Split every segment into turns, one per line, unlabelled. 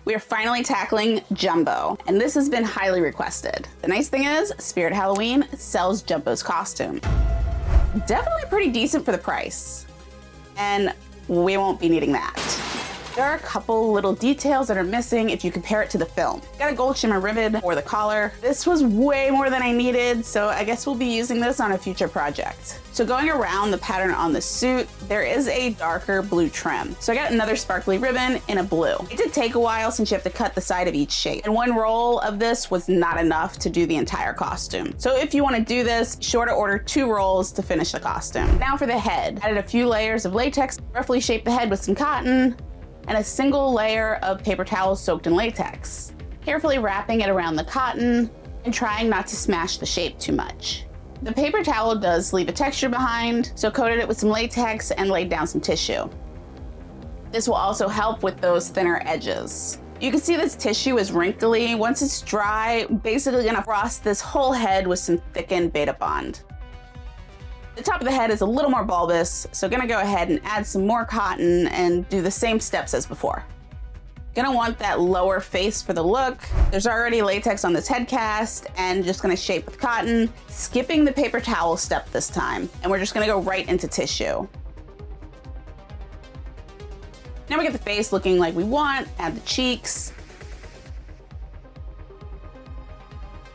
We are finally tackling Jumbo, and this has been highly requested. The nice thing is, Spirit Halloween sells Jumbo's costume. Definitely pretty decent for the price, and we won't be needing that. There are a couple little details that are missing if you compare it to the film. Got a gold shimmer ribbon for the collar. This was way more than I needed, so I guess we'll be using this on a future project. So going around the pattern on the suit, there is a darker blue trim. So I got another sparkly ribbon in a blue. It did take a while since you have to cut the side of each shape. And one roll of this was not enough to do the entire costume. So if you want to do this, be sure to order 2 rolls to finish the costume. Now for the head. Added a few layers of latex, roughly shaped the head with some cotton, and a single layer of paper towels soaked in latex, carefully wrapping it around the cotton and trying not to smash the shape too much. The paper towel does leave a texture behind, so coated it with some latex and laid down some tissue. This will also help with those thinner edges. You can see this tissue is wrinkly. Once it's dry, basically gonna frost this whole head with some thickened Beta Bond. The top of the head is a little more bulbous, so gonna go ahead and add some more cotton and do the same steps as before. Gonna want that lower face for the look. There's already latex on this head cast, and just gonna shape with cotton, skipping the paper towel step this time. And we're just gonna go right into tissue. Now we get the face looking like we want, add the cheeks.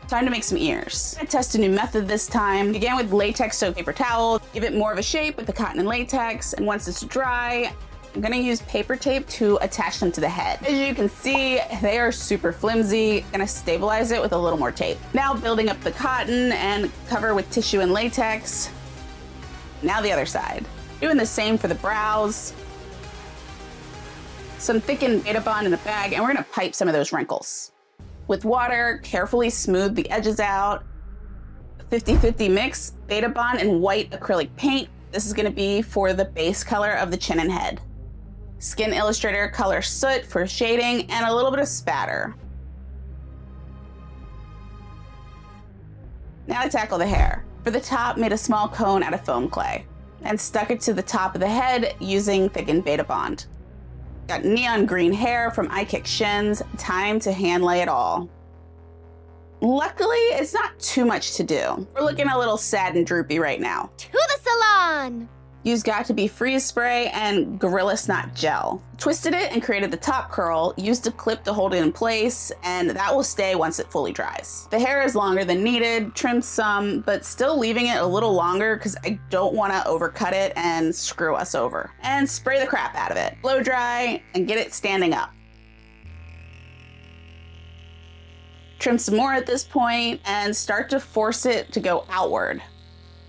Time to make some ears. I test a new method this time. Again with latex soaked paper towel. Give it more of a shape with the cotton and latex, and once it's dry, I'm gonna use paper tape to attach them to the head. As you can see, they are super flimsy. Gonna stabilize it with a little more tape. Now building up the cotton and cover with tissue and latex. Now the other side. Doing the same for the brows. Some thickened Beta Bond in a bag, and we're gonna pipe some of those wrinkles. With water, carefully smooth the edges out. 50-50 mix, Beta Bond and white acrylic paint. This is gonna be for the base color of the chin and head. Skin Illustrator color Soot for shading, and a little bit of spatter. Now to tackle the hair. For the top, made a small cone out of foam clay and stuck it to the top of the head using thickened Beta Bond. Got neon green hair from I Kick Shins. Time to hand lay it all. Luckily, it's not too much to do. We're looking a little sad and droopy right now.
To the salon!
Used Got to Be Freeze Spray and Gorilla Snot Gel. Twisted it and created the top curl, used a clip to hold it in place, and that will stay once it fully dries. The hair is longer than needed, trimmed some, but still leaving it a little longer because I don't want to overcut it and screw us over. And spray the crap out of it. Blow dry and get it standing up. Trim some more at this point and start to force it to go outward.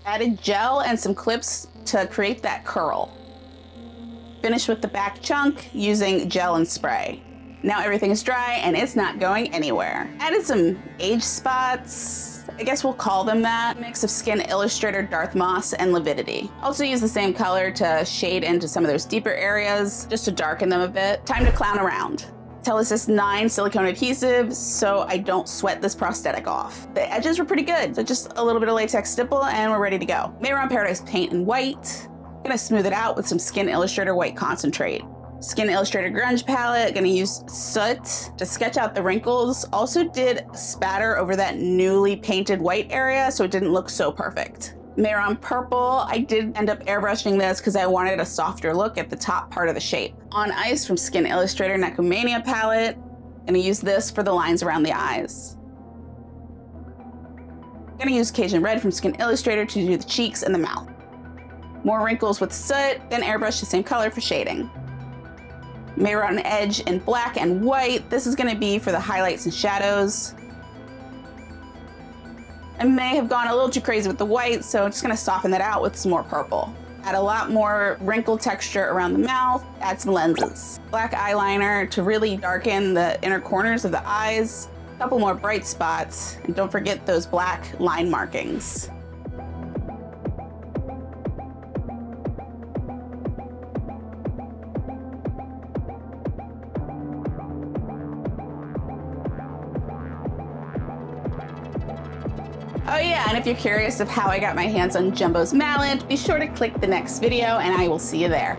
Added gel and some clips to create that curl. Finish with the back chunk using gel and spray. Now everything is dry and it's not going anywhere. Added some age spots, I guess we'll call them that. Mix of Skin Illustrator Darth Moss and Lividity. Also use the same color to shade into some of those deeper areas, just to darken them a bit. Time to clown around. Telesis 9 silicone adhesive so I don't sweat this prosthetic off. The edges were pretty good, so just a little bit of latex stipple and we're ready to go. Mehron Paradise paint in white. Gonna smooth it out with some Skin Illustrator white concentrate. Skin Illustrator grunge palette, gonna use Soot to sketch out the wrinkles. Also did spatter over that newly painted white area so it didn't look so perfect. Mehron purple, I did end up airbrushing this because I wanted a softer look at the top part of the shape. On Ice from Skin Illustrator Necromania palette, gonna use this for the lines around the eyes. Gonna use Cajun Red from Skin Illustrator to do the cheeks and the mouth. More wrinkles with Soot, then airbrush the same color for shading. Mehron Edge in black and white, this is gonna be for the highlights and shadows. I may have gone a little too crazy with the white, so I'm just gonna soften that out with some more purple. Add a lot more wrinkle texture around the mouth, add some lenses. Black eyeliner to really darken the inner corners of the eyes. A couple more bright spots, and don't forget those black line markings. Oh yeah, and if you're curious of how I got my hands on Jumbo's mallet, be sure to click the next video and I will see you there.